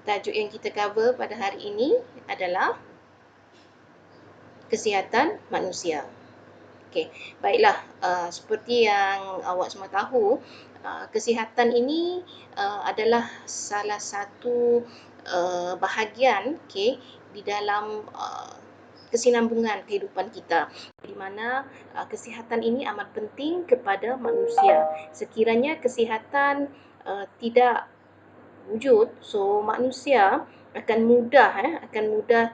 Tajuk yang kita cover pada hari ini adalah kesihatan manusia. Okey, baiklah, seperti yang awak semua tahu, kesihatan ini adalah salah satu bahagian di dalam kesinambungan kehidupan kita, di mana kesihatan ini amat penting kepada manusia. Sekiranya kesihatan tidak wujud, so manusia akan mudah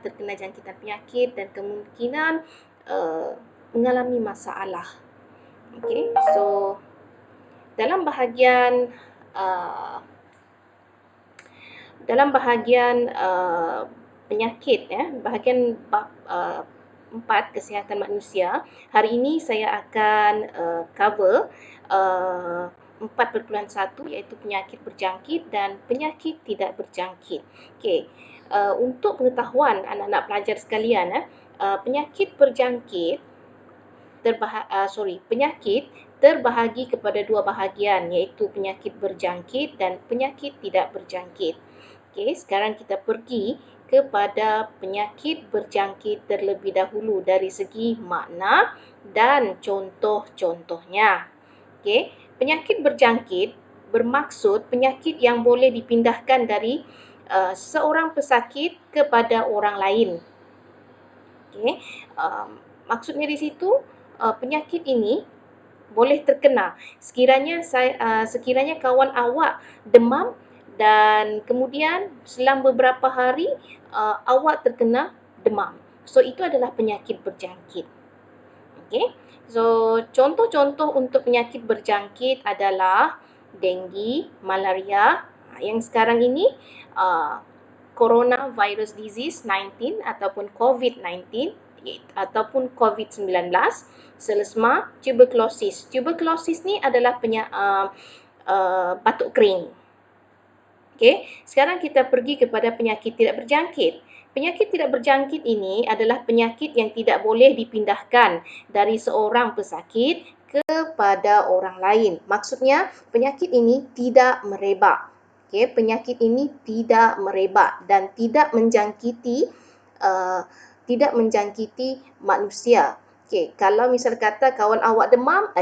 terkena jangkitan penyakit dan kemungkinan mengalami masalah. Okey, so dalam bahagian uh, penyakit, bahagian bab 4 kesihatan manusia, hari ini saya akan cover 4.1 iaitu penyakit berjangkit dan penyakit tidak berjangkit. Okey, untuk pengetahuan anak-anak pelajar sekalian, penyakit berjangkit penyakit terbahagi kepada dua bahagian, iaitu penyakit berjangkit dan penyakit tidak berjangkit. Okey, sekarang kita pergi kepada penyakit berjangkit terlebih dahulu dari segi makna dan contoh-contohnya. Okey, penyakit berjangkit bermaksud penyakit yang boleh dipindahkan dari seorang pesakit kepada orang lain. Okey, maksudnya di situ penyakit ini boleh terkena sekiranya kawan awak demam dan kemudian selang beberapa hari awak terkena demam. So itu adalah penyakit berjangkit. Okey. So contoh-contoh untuk penyakit berjangkit adalah denggi, malaria, yang sekarang ini coronavirus disease 19 ataupun COVID-19 ataupun COVID-19, selesma, tuberculosis. Tuberculosis ni adalah batuk kering. Okey, sekarang kita pergi kepada penyakit tidak berjangkit. Penyakit tidak berjangkit ini adalah penyakit yang tidak boleh dipindahkan dari seorang pesakit kepada orang lain. Maksudnya, penyakit ini tidak merebak. Okey, penyakit ini tidak merebak dan tidak menjangkiti manusia. Okey, kalau misal kata kawan awak demam,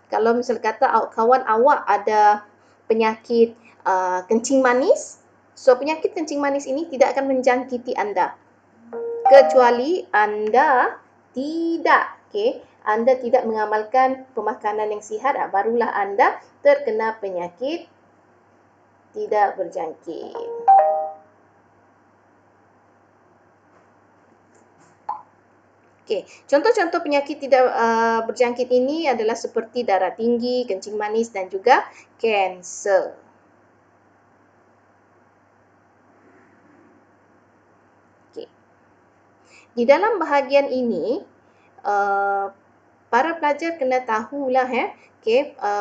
kalau misal kata kawan awak ada penyakit kencing manis, so penyakit kencing manis ini tidak akan menjangkiti anda kecuali anda tidak mengamalkan pemakanan yang sihat, barulah anda terkena penyakit tidak berjangkit. Okey, contoh-contoh penyakit tidak berjangkit ini adalah seperti darah tinggi, kencing manis dan juga kanser. Okey. Di dalam bahagian ini, para pelajar kena tahulah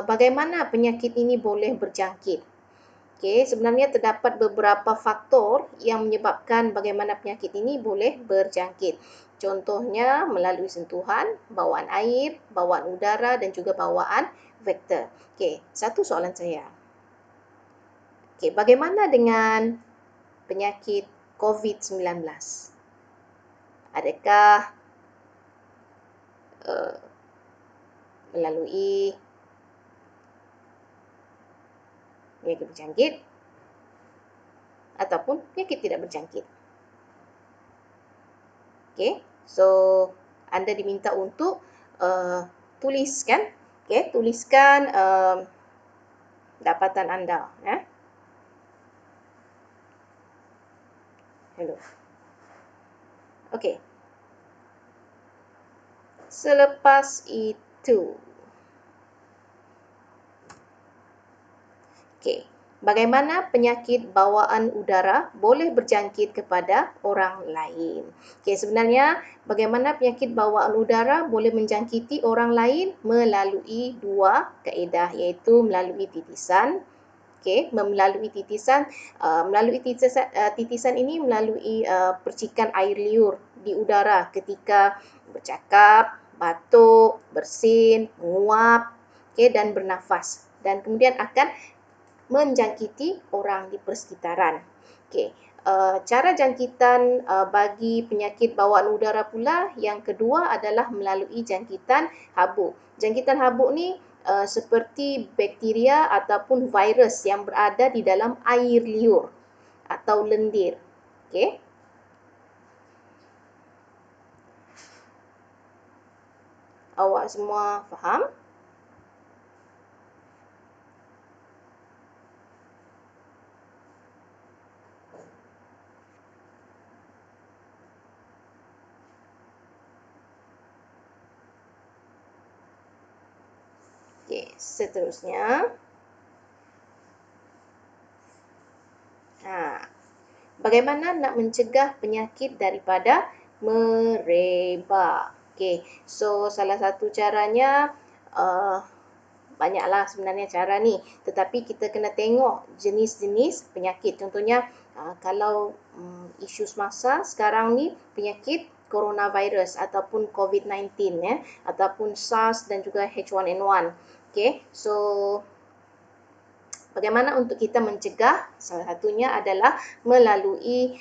bagaimana penyakit ini boleh berjangkit. Okey, sebenarnya terdapat beberapa faktor yang menyebabkan bagaimana penyakit ini boleh berjangkit. Contohnya melalui sentuhan, bawaan air, bawaan udara dan juga bawaan vektor. Okey, satu soalan saya. Okey, bagaimana dengan penyakit COVID-19? Adakah melalui penyakit berjangkit ataupun penyakit tidak berjangkit? Okey, so anda diminta untuk tuliskan dapatan anda. Hello. Okey. Selepas itu, okey, bagaimana penyakit bawaan udara boleh berjangkit kepada orang lain? Okey, sebenarnya bagaimana penyakit bawaan udara boleh menjangkiti orang lain melalui dua kaedah, iaitu melalui titisan. Okey, melalui titisan ini melalui percikan air liur di udara ketika bercakap, batuk, bersin, menguap, dan bernafas, dan kemudian akan menjangkiti orang di persekitaran. Okey, cara jangkitan bagi penyakit bawaan udara pula yang kedua adalah melalui jangkitan habuk. Jangkitan habuk ni seperti bakteria ataupun virus yang berada di dalam air liur atau lendir. Okey. Awak semua faham? Okey, seterusnya. Bagaimana nak mencegah penyakit daripada merebak? Okey, so salah satu caranya banyaklah sebenarnya cara ni, tetapi kita kena tengok jenis-jenis penyakit. Contohnya kalau isu semasa sekarang ni penyakit coronavirus ataupun COVID-19 ataupun SARS dan juga H1N1. Okey, so bagaimana untuk kita mencegah? Salah satunya adalah melalui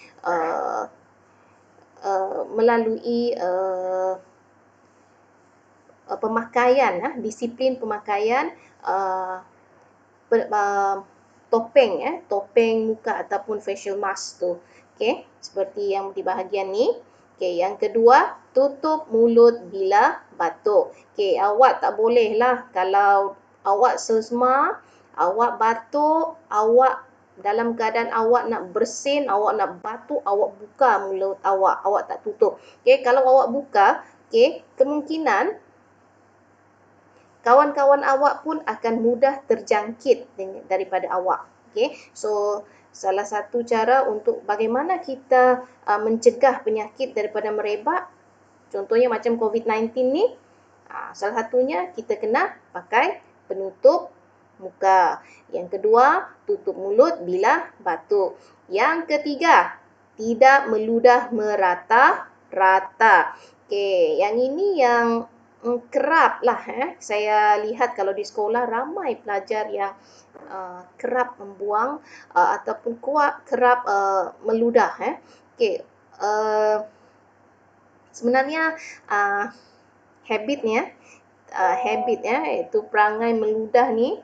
pemakaian, disiplin pemakaian topeng muka ataupun facial mask tu. Okey, seperti yang di bahagian ni. Okey, yang kedua, tutup mulut bila batuk. Okey, awak tak boleh lah kalau awak sesma, awak batuk, awak dalam keadaan awak nak bersin, awak nak batuk, awak buka mulut awak tak tutup. Okey, kalau awak buka, okey, kemungkinan kawan-kawan awak pun akan mudah terjangkit daripada awak. Okay? So, salah satu cara untuk bagaimana kita mencegah penyakit daripada merebak, contohnya macam COVID-19 ni, salah satunya kita kena pakai penutup muka. Yang kedua, tutup mulut bila batuk. Yang ketiga, tidak meludah merata-rata. Okay, yang ini yang kerap lah saya lihat kalau di sekolah ramai pelajar yang kerap membuang ataupun kerap meludah. Okay, sebenarnya habitnya iaitu perangai meludah ni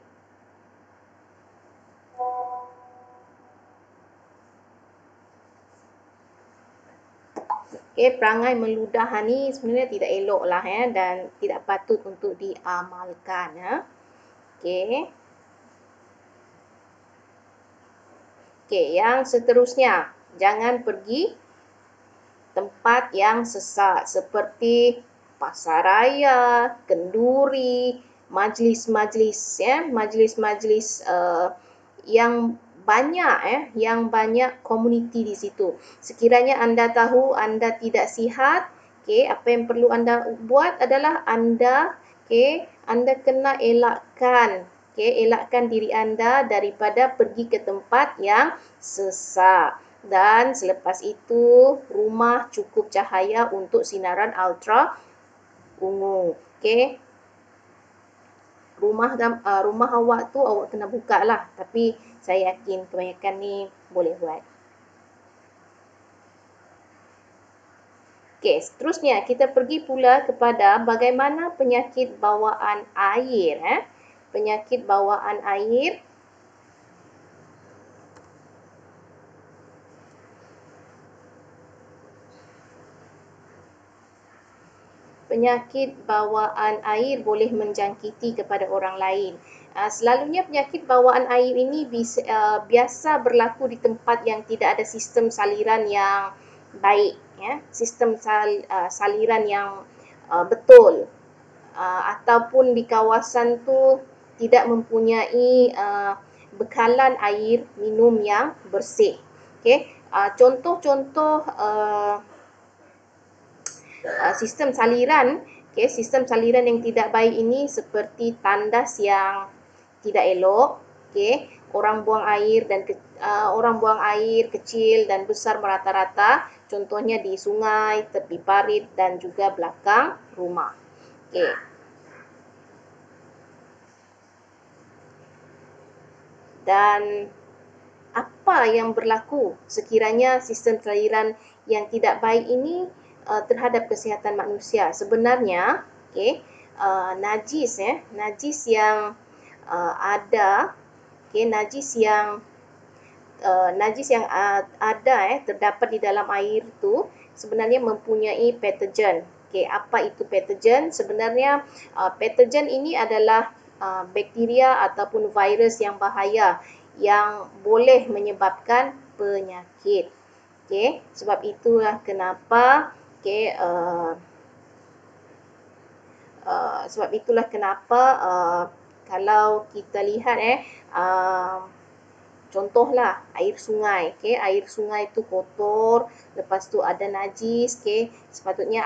perangai meludah ni sebenarnya tidak elok lah dan tidak patut untuk diamalkan. Okey. Okey, yang seterusnya, jangan pergi tempat yang sesak seperti pasaraya, kenduri, majlis-majlis majlis-majlis yang banyak komuniti di situ. Sekiranya anda tahu anda tidak sihat, apa yang perlu anda buat adalah anda kena elakkan diri anda daripada pergi ke tempat yang sesak. Dan selepas itu, rumah cukup cahaya untuk sinaran ultra ungu. Rumah awak tu awak kena buka lah. Tapi saya yakin kebanyakan ni boleh buat. Okey, seterusnya kita pergi pula kepada bagaimana penyakit bawaan air. Penyakit bawaan air. Penyakit bawaan air boleh menjangkiti kepada orang lain. Selalunya penyakit bawaan air ini biasa berlaku di tempat yang tidak ada sistem saliran yang baik, sistem saliran yang betul, ataupun di kawasan tu tidak mempunyai bekalan air minum yang bersih. Contoh-contoh sistem saliran yang tidak baik ini seperti tandas yang tidak elok, orang buang air kecil dan besar merata-rata, contohnya di sungai, tepi parit dan juga belakang rumah. dan apa yang berlaku sekiranya sistem perairan yang tidak baik ini terhadap kesihatan manusia. Sebenarnya, najis yang ada, najis yang ada terdapat di dalam air itu sebenarnya mempunyai patogen. Apa itu patogen? Sebenarnya patogen ini adalah bakteria ataupun virus yang bahaya yang boleh menyebabkan penyakit. Sebab itulah kenapa kalau kita lihat contohlah air sungai, air sungai itu kotor, lepas tu ada najis, sepatutnya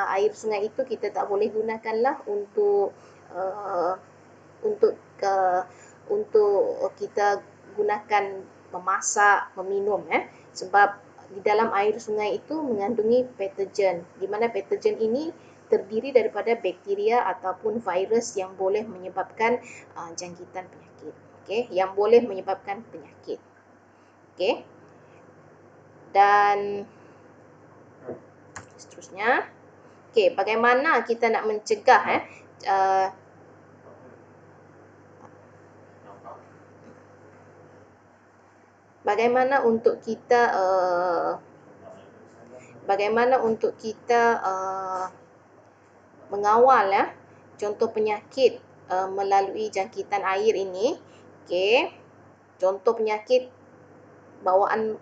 air sungai itu kita tak boleh gunakanlah untuk kita gunakan memasak, meminum, sebab di dalam air sungai itu mengandungi patogen, di mana patogen ini terdiri daripada bakteria ataupun virus yang boleh menyebabkan jangkitan penyakit. Yang boleh menyebabkan penyakit. Dan seterusnya, bagaimana kita nak mencegah bagaimana untuk kita mengawal contoh penyakit melalui jangkitan air ini. Contoh penyakit bawaan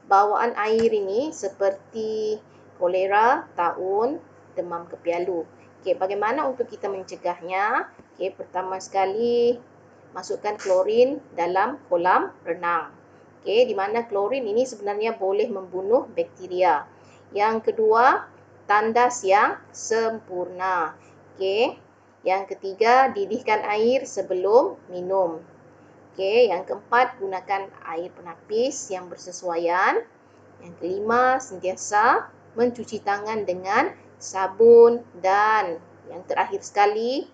bawaan air ini seperti kolera, taun, demam kepialu. Bagaimana untuk kita mencegahnya? Pertama sekali, masukkan klorin dalam kolam renang. Di mana klorin ini sebenarnya boleh membunuh bakteria. Yang kedua, tandas yang sempurna. Yang ketiga, didihkan air sebelum minum. Yang keempat, gunakan air penapis yang bersesuaian. Yang kelima, sentiasa mencuci tangan dengan sabun. Dan yang terakhir sekali,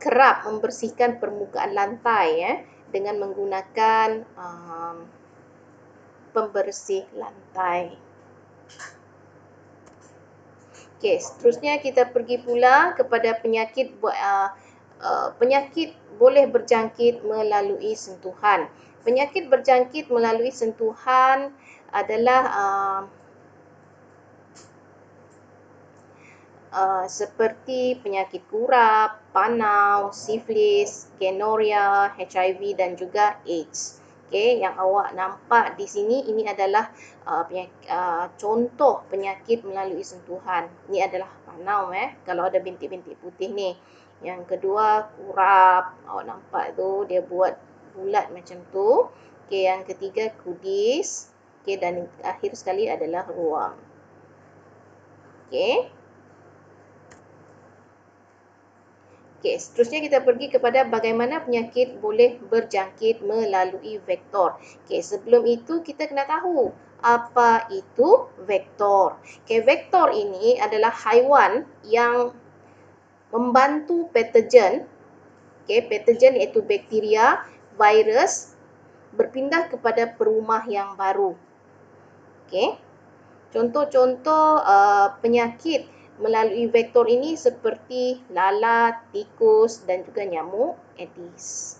kerap membersihkan permukaan lantai dengan menggunakan pembersih lantai. Seterusnya kita pergi pula kepada penyakit boleh berjangkit melalui sentuhan. Penyakit berjangkit melalui sentuhan adalah seperti penyakit kurap, panau, sifilis, gonorrhea, HIV dan juga AIDS. Yang awak nampak di sini ini adalah contoh penyakit melalui sentuhan. Ini adalah panau kalau ada bintik-bintik putih ni. Yang kedua kurap, awak nampak tu dia buat bulat macam tu. Yang ketiga kudis. Dan akhir sekali adalah ruam. Seterusnya kita pergi kepada bagaimana penyakit boleh berjangkit melalui vektor. Sebelum itu kita kena tahu apa itu vektor. Vektor ini adalah haiwan yang membantu patogen. Patogen iaitu bakteria, virus berpindah kepada perumah yang baru. Contoh-contoh penyakit melalui vektor ini seperti lalat, tikus dan juga nyamuk Aedes.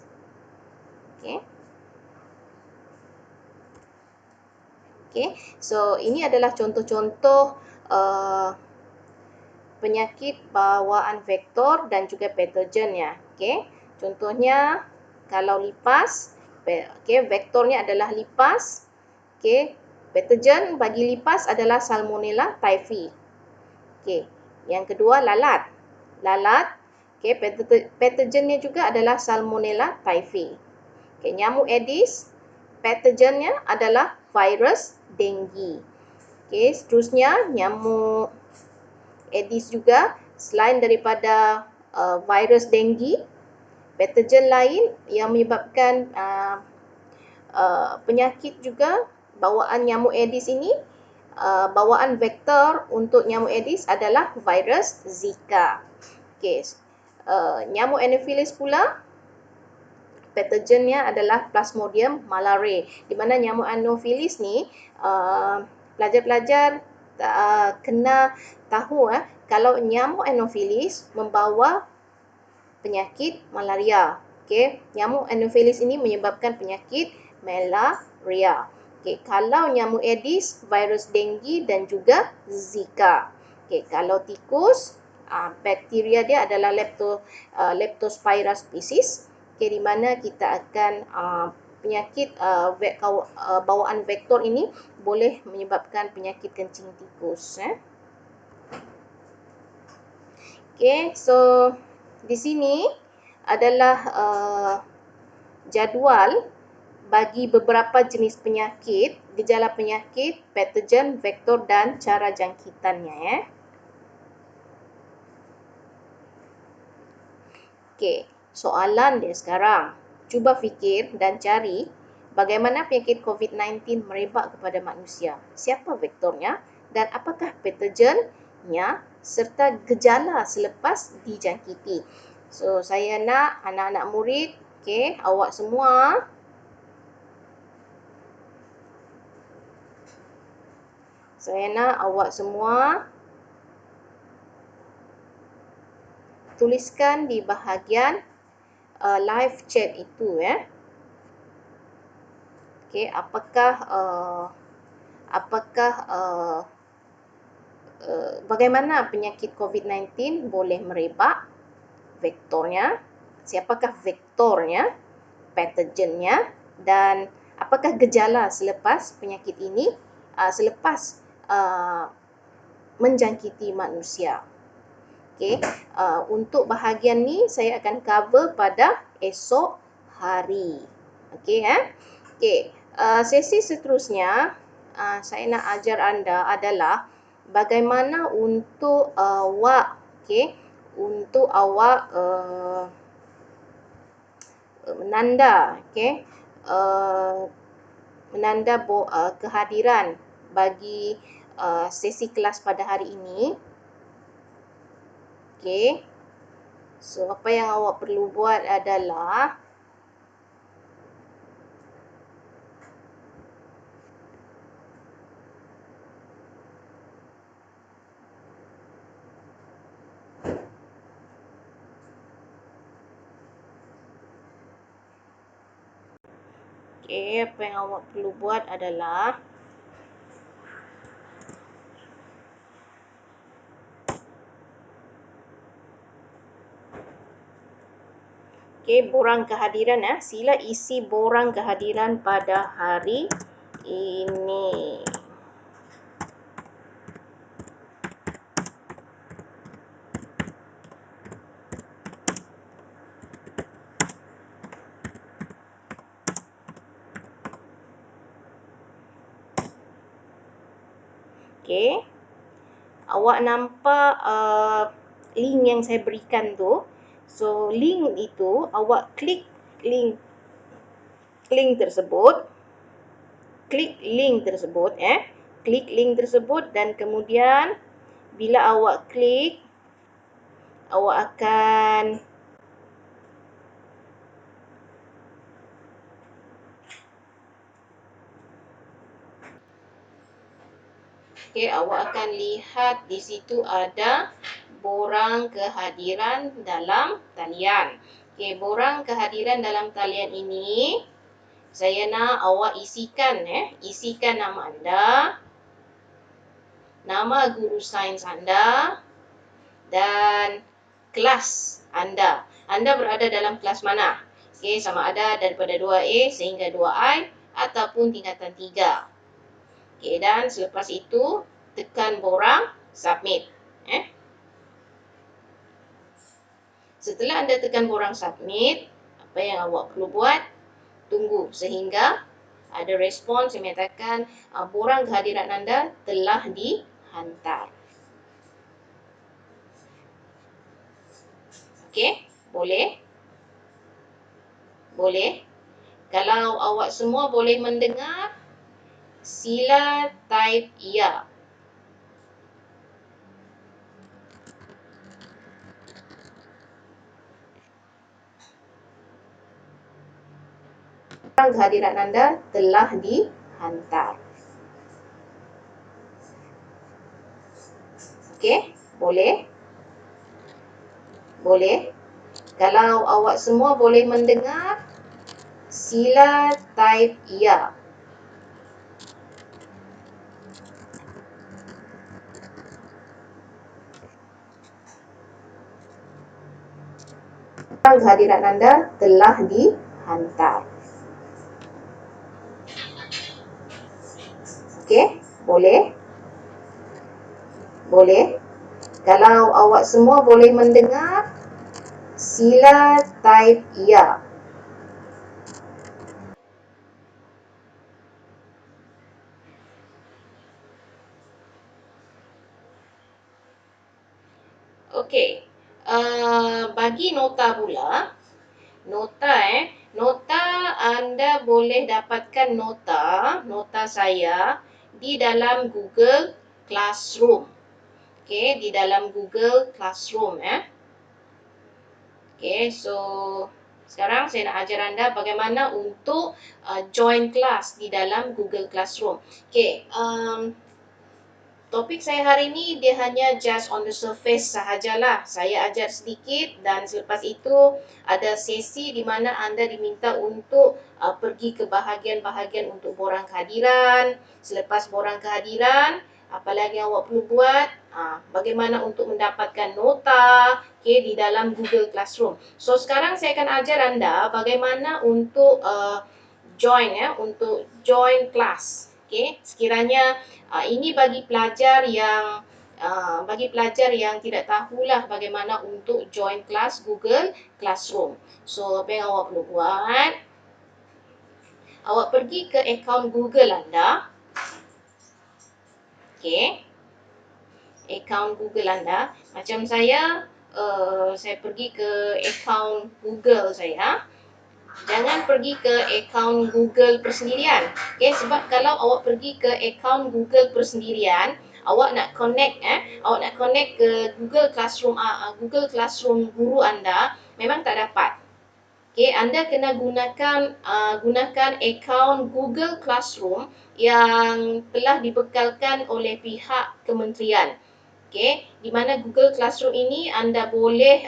So ini adalah contoh-contoh penyakit bawaan vektor dan juga patogen ya. Contohnya kalau lipas, vektornya adalah lipas. Patogen bagi lipas adalah Salmonella typhi. Yang kedua lalat. Patogennya juga adalah Salmonella typhi. Nyamuk Aedes, patogennya adalah virus dengue. Seterusnya nyamuk Aedes juga selain daripada virus dengue, patogen lain yang menyebabkan penyakit juga bawaan nyamuk Aedes ini. Bawaan vektor untuk nyamuk Aedes adalah virus Zika. Nyamuk Anopheles pula, patogennya adalah Plasmodium malariae, di mana nyamuk Anopheles ni pelajar-pelajar kena tahu kalau nyamuk Anopheles membawa penyakit malaria. Okey, nyamuk Anopheles ini menyebabkan penyakit malaria. Okey, kalau nyamuk Aedes, virus denggi dan juga Zika. Okey, kalau tikus, bakteria dia adalah Leptospira species. Okey, di mana kita akan penyakit bawaan vektor ini boleh menyebabkan penyakit kencing tikus. Okey, so di sini adalah jadual bagi beberapa jenis penyakit, gejala penyakit, patogen, vektor dan cara jangkitannya. Okey, soalan dia sekarang. Cuba fikir dan cari bagaimana penyakit COVID-19 merebak kepada manusia. Siapa vektornya dan apakah patogennya serta gejala selepas dijangkiti. So, saya nak anak-anak murid, okey, awak semua tuliskan di bahagian live chat itu okey, bagaimana penyakit COVID-19 boleh merebak, vektornya, siapakah vektornya, patogennya dan apakah gejala selepas penyakit ini selepas menjangkiti manusia. Okey, untuk bahagian ni saya akan cover pada esok hari. Okey Okey, sesi seterusnya saya nak ajar anda adalah bagaimana untuk awak menanda kehadiran bagi sesi kelas pada hari ini. Okey. So, apa yang awak perlu buat adalah borang kehadiran sila isi borang kehadiran pada hari ini. Okey. Awak nampak link yang saya berikan tu. So, link itu awak klik link tersebut. Klik link tersebut dan kemudian bila awak klik, awak akan lihat di situ ada borang kehadiran dalam talian. Okey, borang kehadiran dalam talian ini saya nak awak isikan nama anda, nama guru sains anda dan kelas anda. Anda berada dalam kelas mana? Okey, sama ada daripada 2A sehingga 2I ataupun tingkatan 3. Okey, dan selepas itu tekan borang submit. Setelah anda tekan borang submit, apa yang awak perlu buat? Tunggu sehingga ada respons yang menyatakan borang kehadiran anda telah dihantar. Okey, boleh? Boleh? Kalau awak semua boleh mendengar, sila type ya. Kehadiran Anda telah dihantar. Okey, boleh? Boleh? Kalau awak semua boleh mendengar, sila type ya. Kehadiran Anda telah dihantar. Okey, boleh? Boleh? Kalau awak semua boleh mendengar, sila type ya. Okey, bagi nota pula, nota anda boleh dapatkan nota saya di dalam Google Classroom. Okey, di dalam Google Classroom Okey, so sekarang saya nak ajar anda bagaimana untuk join kelas di dalam Google Classroom. Okey, topik saya hari ini dia hanya just on the surface sahajalah. Saya ajar sedikit dan selepas itu ada sesi di mana anda diminta untuk pergi ke bahagian-bahagian untuk borang kehadiran. Selepas borang kehadiran, apa lagi yang awak perlu buat? Bagaimana untuk mendapatkan nota di dalam Google Classroom. So sekarang saya akan ajar anda bagaimana untuk untuk join kelas. Okey, sekiranya ini bagi pelajar yang tidak tahulah bagaimana untuk join kelas Google Classroom. So apa yang awak perlu buat? Awak pergi ke akaun Google anda. Okey, akaun Google anda. Macam saya pergi ke akaun Google saya. Jangan pergi ke akaun Google persendirian. Okay, sebab kalau awak pergi ke akaun Google persendirian, awak nak connect ke Google Classroom guru anda, memang tak dapat. Okay, anda kena gunakan akaun Google Classroom yang telah dibekalkan oleh pihak kementerian. Okay, di mana Google Classroom ini anda boleh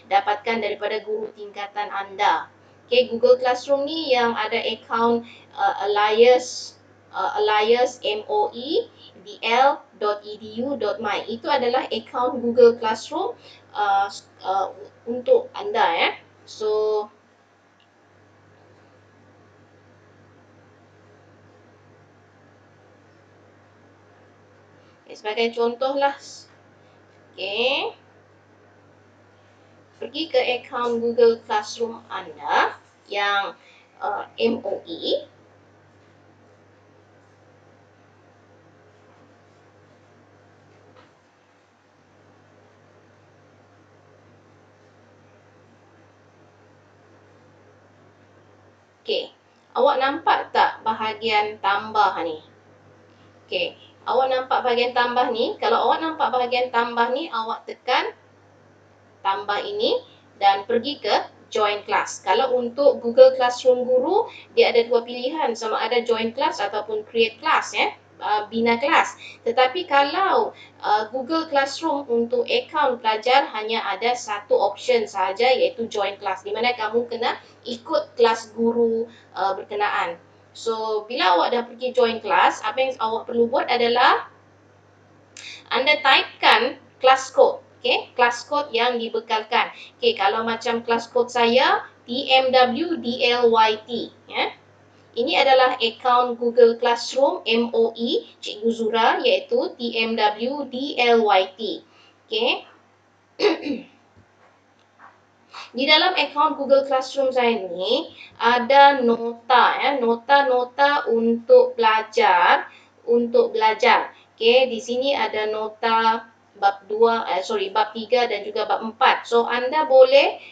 dapatkan daripada guru tingkatan anda. Okay, Google Classroom ni yang ada akaun alias moe.dl.edu.my. Itu adalah akaun Google Classroom untuk anda So sebagai contohlah, okay, pergi ke akaun Google Classroom anda yang MOE. Okey, awak nampak tak bahagian tambah ni? Okey, awak nampak bahagian tambah ni? Kalau awak nampak bahagian tambah ni, awak tekan tambah ini dan pergi ke join class. Kalau untuk Google Classroom Guru, dia ada dua pilihan, sama ada join class ataupun create class bina kelas. Tetapi kalau Google Classroom untuk akaun pelajar hanya ada satu option sahaja, iaitu join class, di mana kamu kena ikut kelas guru berkenaan. So bila awak dah pergi join class, apa yang awak perlu buat adalah anda typekan kelas code. Okay, kelas code yang dibekalkan. Okay, kalau macam kelas code saya TMWDLYT Ini adalah akaun Google Classroom MOE Cikgu Zura, iaitu TMWDLYT. Okay. Di dalam akaun Google Classroom saya ni ada nota untuk belajar. Okay, di sini ada nota bab 3 dan juga bab 4. So anda boleh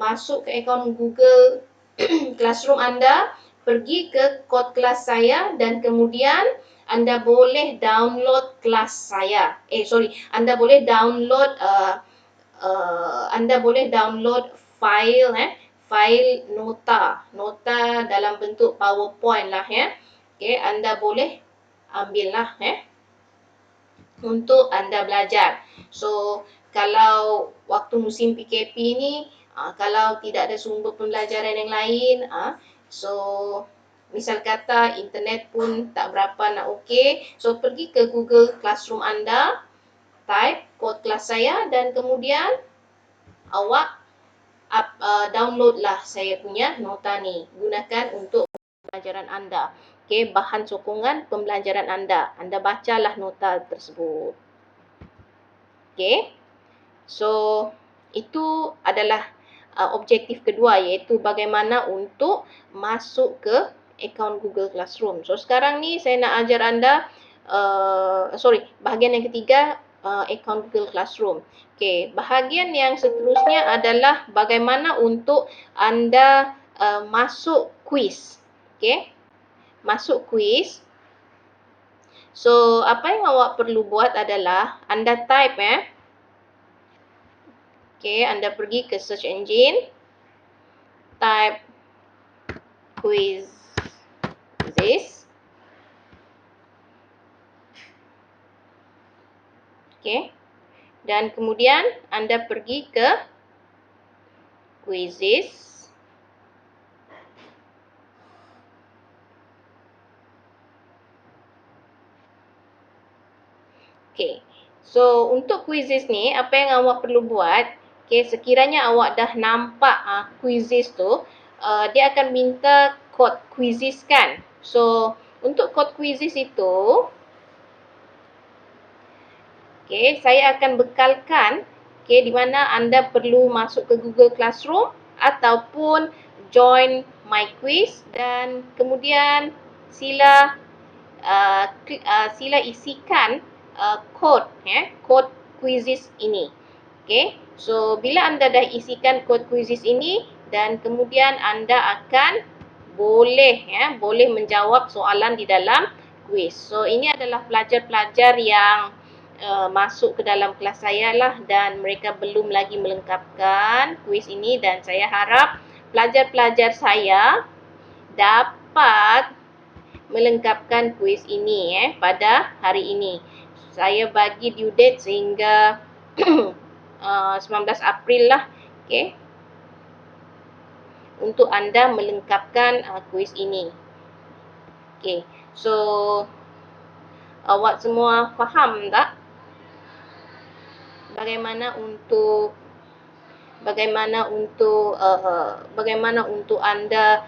masuk ke akaun Google Classroom anda, pergi ke kod kelas saya dan kemudian anda boleh download kelas saya. Anda boleh download file fail nota dalam bentuk PowerPoint lah ya. Okey, anda boleh ambil lah untuk anda belajar. So, kalau waktu musim PKP ni, kalau tidak ada sumber pembelajaran yang lain, so misal kata internet pun tak berapa nak okey, so pergi ke Google Classroom anda, type kod kelas saya dan kemudian awak download lah saya punya nota ni. Gunakan untuk pembelajaran anda. Okey, bahan sokongan pembelajaran anda. Anda bacalah nota tersebut. Okey. So, itu adalah objektif kedua, iaitu bagaimana untuk masuk ke akaun Google Classroom. So, sekarang ni saya nak ajar anda, bahagian yang ketiga, akaun Google Classroom. Okey, bahagian yang seterusnya adalah bagaimana untuk anda masuk kuis. Okey, masuk kuis. So, apa yang awak perlu buat adalah anda type Okey, anda pergi ke search engine, type Quizizz. Okey. Dan kemudian anda pergi ke Quizizz. Okey. So, untuk Quizizz ni, apa yang awak perlu buat, okey, sekiranya awak dah nampak Quizizz tu, dia akan minta kod Quizizz kan. So, untuk kod Quizizz itu, okey, saya akan bekalkan di mana anda perlu masuk ke Google Classroom ataupun join My Quiz dan kemudian sila isikan kod kod Quizizz ini. Okey. So, bila anda dah isikan kod Quizizz ini dan kemudian anda akan boleh menjawab soalan di dalam quiz. So, ini adalah pelajar-pelajar yang masuk ke dalam kelas saya lah dan mereka belum lagi melengkapkan kuis ini dan saya harap pelajar-pelajar saya dapat melengkapkan kuis ini pada hari ini. Saya bagi due date sehingga 19 April lah, okey, untuk anda melengkapkan kuis ini. Okey, so awak semua faham tak? Bagaimana untuk anda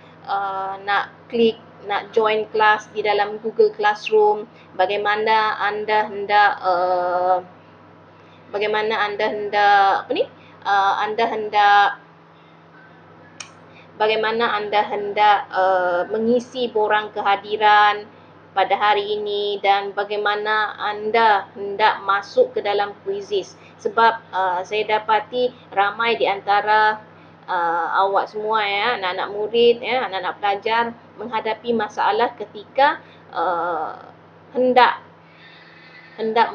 nak klik, nak join kelas di dalam Google Classroom, bagaimana anda hendak mengisi borang kehadiran pada hari ini dan bagaimana anda hendak masuk ke dalam Quizizz. Sebab saya dapati ramai di antara awak semua anak-anak murid anak-anak pelajar menghadapi masalah ketika hendak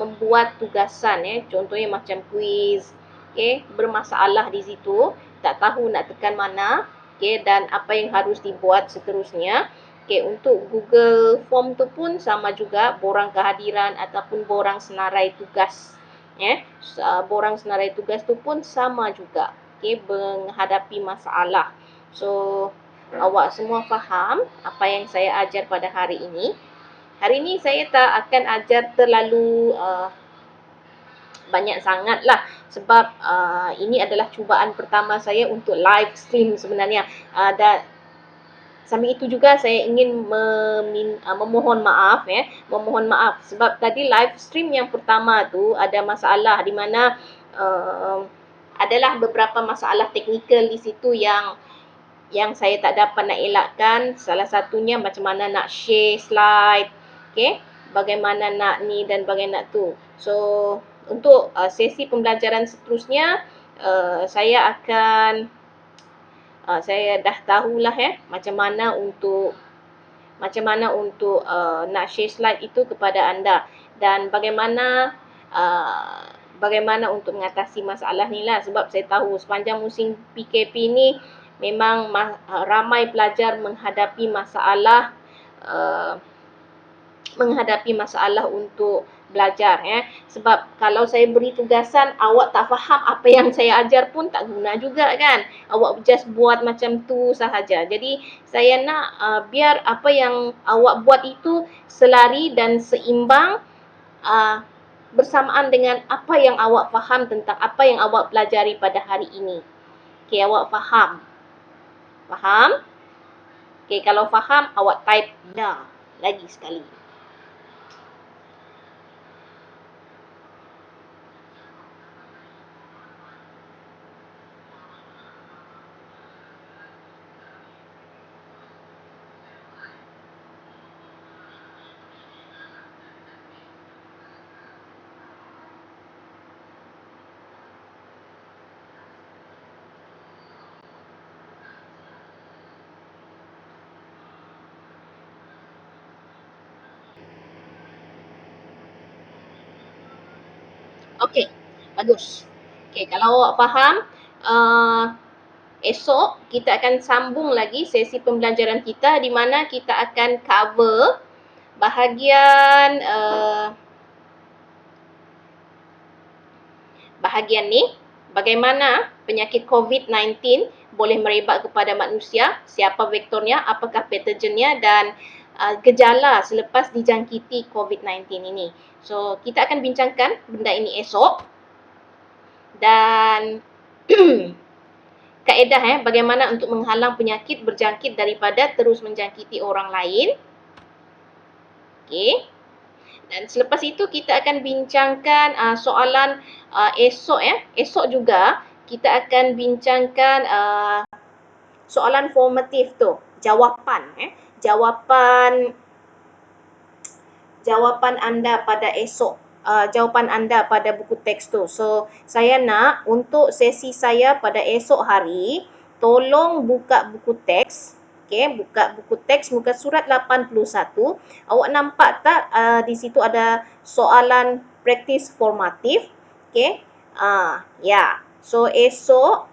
membuat tugasan contohnya macam kuis, bermasalah di situ, tak tahu nak tekan mana, dan apa yang harus dibuat seterusnya. Untuk Google Form tu pun sama juga, borang kehadiran ataupun borang senarai tugas. Borang senarai tugas tu pun sama juga, menghadapi masalah. So, awak semua faham apa yang saya ajar pada hari ini. Hari ini saya tak akan ajar terlalu banyak sangat lah sebab ini adalah cubaan pertama saya untuk live stream sebenarnya. Dan sambil itu juga saya ingin memohon maaf sebab tadi live stream yang pertama tu ada masalah di mana adalah beberapa masalah teknikal di situ yang saya tak dapat nak elakkan. Salah satunya macam mana nak share slide, bagaimana nak ni dan bagaimana nak tu. So, untuk sesi pembelajaran seterusnya, saya dah tahulah macam mana untuk nak share slide itu kepada anda dan bagaimana untuk mengatasi masalah ni lah. Sebab saya tahu sepanjang musim PKP ni memang ramai pelajar menghadapi masalah untuk belajar sebab kalau saya beri tugasan awak tak faham apa yang saya ajar pun tak guna juga kan, awak just buat macam tu sahaja. Jadi saya nak biar apa yang awak buat itu selari dan seimbang bersamaan dengan apa yang awak faham tentang apa yang awak pelajari pada hari ini. Okey, awak faham? Faham? Okey, kalau faham awak type dah lagi sekali. Okey, bagus. Okey, kalau awak faham, uh, esok kita akan sambung lagi sesi pembelajaran kita di mana kita akan cover bahagian ni, bagaimana penyakit COVID-19 boleh merebak kepada manusia, siapa vektornya, apakah patogennya dan gejala selepas dijangkiti COVID-19 ini. So, kita akan bincangkan benda ini esok dan kaedah bagaimana untuk menghalang penyakit berjangkit daripada terus menjangkiti orang lain. Okey. Dan selepas itu kita akan bincangkan soalan esok Esok juga kita akan bincangkan soalan formatif tu, jawapan jawapan anda pada esok. Jawapan anda pada buku teks tu. So, saya nak untuk sesi saya pada esok hari, tolong buka buku teks. Okey, buka buku teks muka surat 81. Awak nampak tak di situ ada soalan praktis formatif? Okey. Ya. So, esok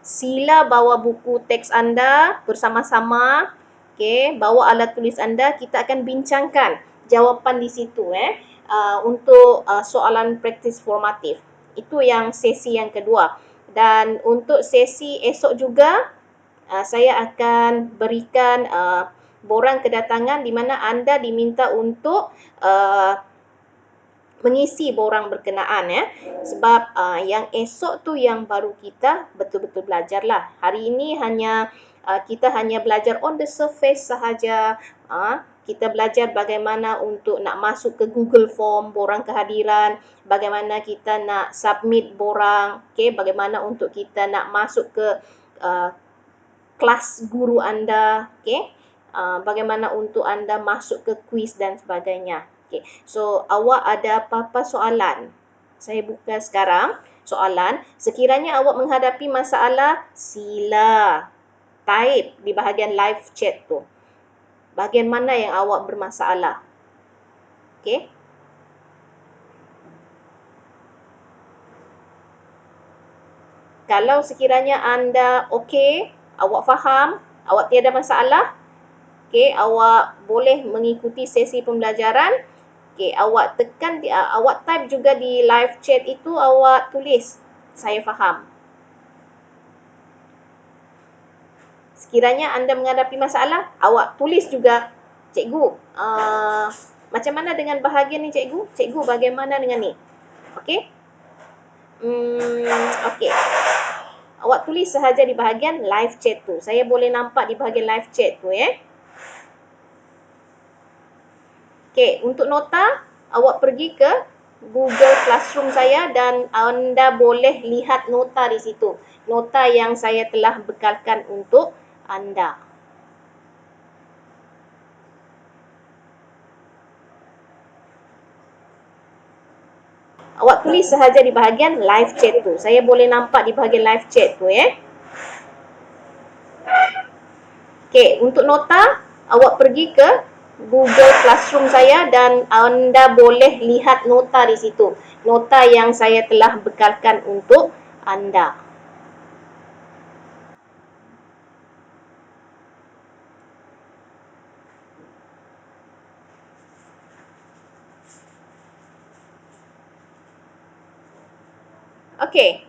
sila bawa buku teks anda bersama-sama. Okey, bawa alat tulis anda, kita akan bincangkan jawapan di situ untuk soalan praktis formatif. Itu yang sesi yang kedua. Dan untuk sesi esok juga saya akan berikan borang kedatangan di mana anda diminta untuk mengisi borang berkenaan sebab yang esok tu yang baru kita betul-betul belajarlah. Hari ini kita hanya belajar on the surface sahaja. Kita belajar bagaimana untuk nak masuk ke Google Form borang kehadiran, bagaimana kita nak submit borang, bagaimana untuk kita nak masuk ke kelas guru anda, bagaimana untuk anda masuk ke kuis dan sebagainya. So awak ada apa-apa soalan? Saya buka sekarang soalan. Sekiranya awak menghadapi masalah, sila type di bahagian live chat tu. Bahagian mana yang awak bermasalah? Okey. Kalau sekiranya anda okey, awak faham, awak tiada masalah, awak boleh mengikuti sesi pembelajaran. Awak tekan, awak type juga di live chat itu, awak tulis, saya faham. Sekiranya anda menghadapi masalah, awak tulis juga, cikgu, macam mana dengan bahagian ni cikgu? Cikgu bagaimana dengan ni? Okey? Okey. Awak tulis sahaja di bahagian live chat tu. Saya boleh nampak di bahagian live chat tu Okey, untuk nota, awak pergi ke Google Classroom saya dan anda boleh lihat nota di situ. Nota yang saya telah bekalkan untuk anda. Awak tulis sahaja di bahagian live chat tu. Saya boleh nampak di bahagian live chat tu Okey, untuk nota, awak pergi ke Google Classroom saya dan anda boleh lihat nota di situ. Nota yang saya telah bekalkan untuk anda. Okey,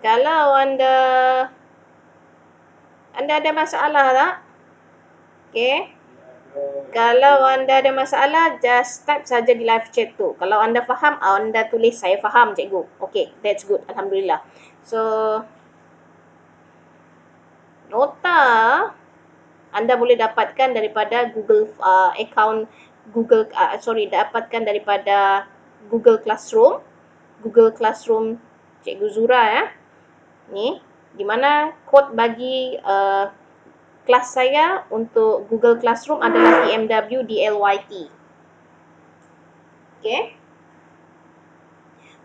kalau anda ada masalah tak? Okey. Kalau anda ada masalah, just type saja di live chat tu. Kalau anda faham, anda tulis saya faham cikgu. Okey, that's good. Alhamdulillah. So, nota anda boleh dapatkan daripada Google account Google dapatkan daripada Google Classroom. Google Classroom Cikgu Zura ya. Ni di mana kod bagi kelas saya untuk Google Classroom adalah TMW DLYT. Okey.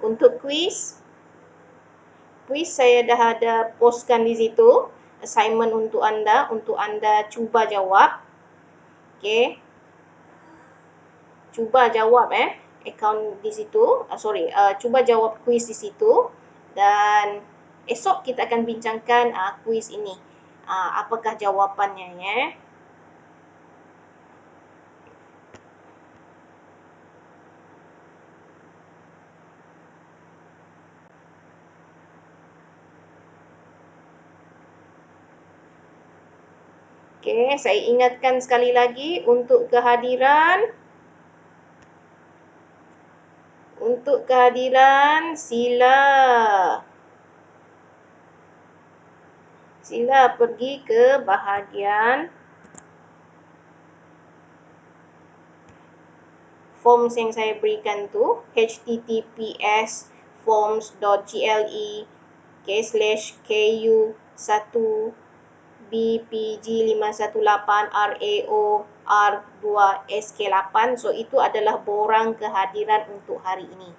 Untuk kuis saya dah ada postkan di situ, assignment untuk anda cuba jawab. Okey. Cuba jawab akaun di situ, cuba jawab kuis di situ dan esok kita akan bincangkan kuis ini. Apakah jawapannya ya? Okey, saya ingatkan sekali lagi untuk kehadiran sila pergi ke bahagian forms yang saya berikan tu, https://ku1.gle/bpg518rao-r2sk8. So itu adalah borang kehadiran untuk hari ini.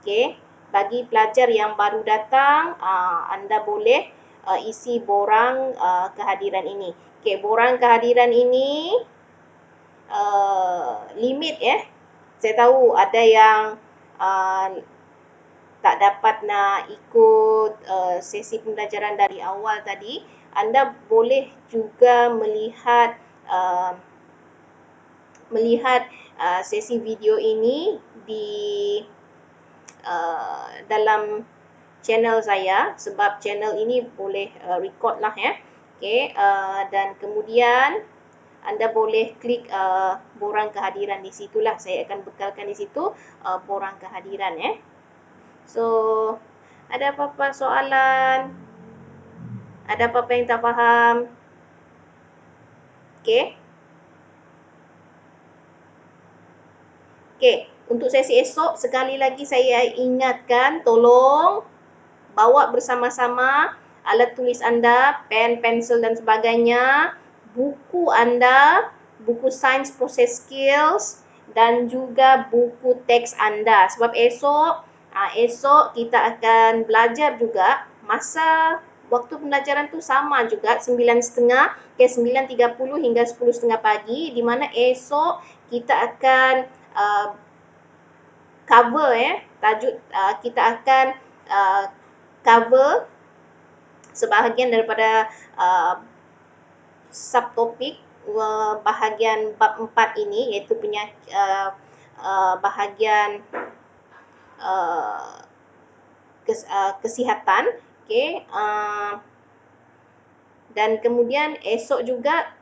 Okey, bagi pelajar yang baru datang, anda boleh isi borang kehadiran ini. Okey, borang kehadiran ini limit ya. Saya tahu ada yang tak dapat nak ikut sesi pembelajaran dari awal tadi. Anda boleh juga melihat sesi video ini di dalam channel saya, sebab channel ini boleh record lah ya. Okey, dan kemudian anda boleh klik borang kehadiran di situlah. Saya akan bekalkan di situ borang kehadiran ya. So, ada apa-apa soalan? Ada apa-apa yang tak faham? Okey. Okey, untuk sesi esok sekali lagi saya ingatkan, tolong bawa bersama-sama alat tulis anda, pen, pensel dan sebagainya, buku anda, buku Science Process Skills dan juga buku teks anda. Sebab esok kita akan belajar juga, masa waktu pembelajaran tu sama juga 9.30 ke 9.30 hingga 10.30 pagi, di mana esok kita akan cover tajuk kita akan cover sebahagian daripada subtopik bahagian bab 4 ini, iaitu bahagian kesihatan. Okey, dan kemudian esok juga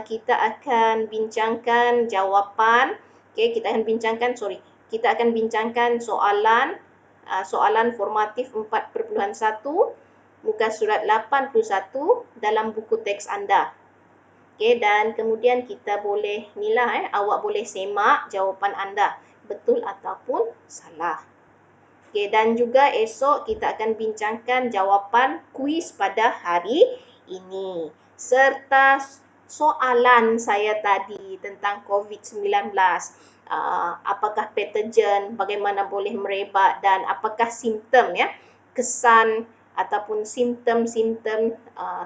kita akan bincangkan jawapan. Okey, kita akan bincangkan soalan formatif 4.1 muka surat 81 dalam buku teks anda. Okey, dan kemudian kita boleh awak boleh semak jawapan anda betul ataupun salah. Okey, dan juga esok kita akan bincangkan jawapan kuis pada hari ini serta soalan saya tadi tentang COVID-19. Apakah patogen, bagaimana boleh merebak dan apakah simptom kesan ataupun simptom-simptom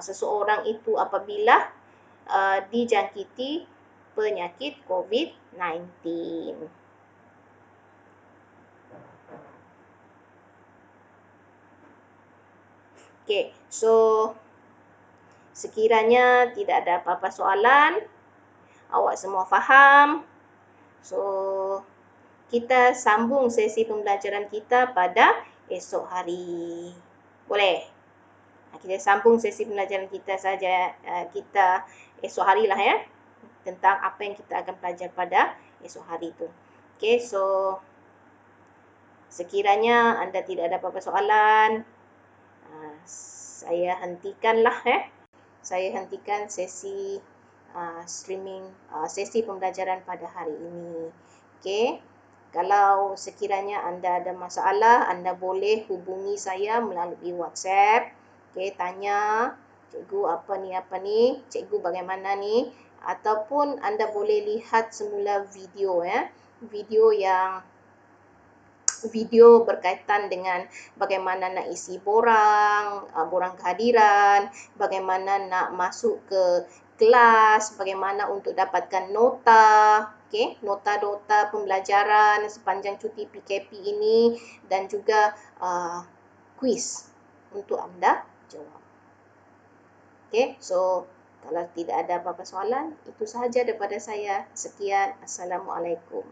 seseorang itu apabila dijangkiti penyakit COVID-19. Okey, so sekiranya tidak ada apa-apa soalan, awak semua faham. So, kita sambung sesi pembelajaran kita pada esok hari. Boleh? Kita sambung sesi pembelajaran kita saja, kita esok hari lah ya, tentang apa yang kita akan belajar pada esok hari itu. Okay, so sekiranya anda tidak ada apa-apa soalan, saya hentikanlah saya hentikan sesi streaming, sesi pembelajaran pada hari ini. Okay, kalau sekiranya anda ada masalah, anda boleh hubungi saya melalui WhatsApp. Okay, tanya, cikgu apa ni, cikgu bagaimana ni, ataupun anda boleh lihat semula video video berkaitan dengan bagaimana nak isi borang kehadiran, bagaimana nak masuk ke kelas, bagaimana untuk dapatkan nota, nota-nota pembelajaran sepanjang cuti PKP ini, dan juga kuis untuk anda jawab. So kalau tidak ada apa-apa soalan, itu sahaja daripada saya. Sekian, Assalamualaikum.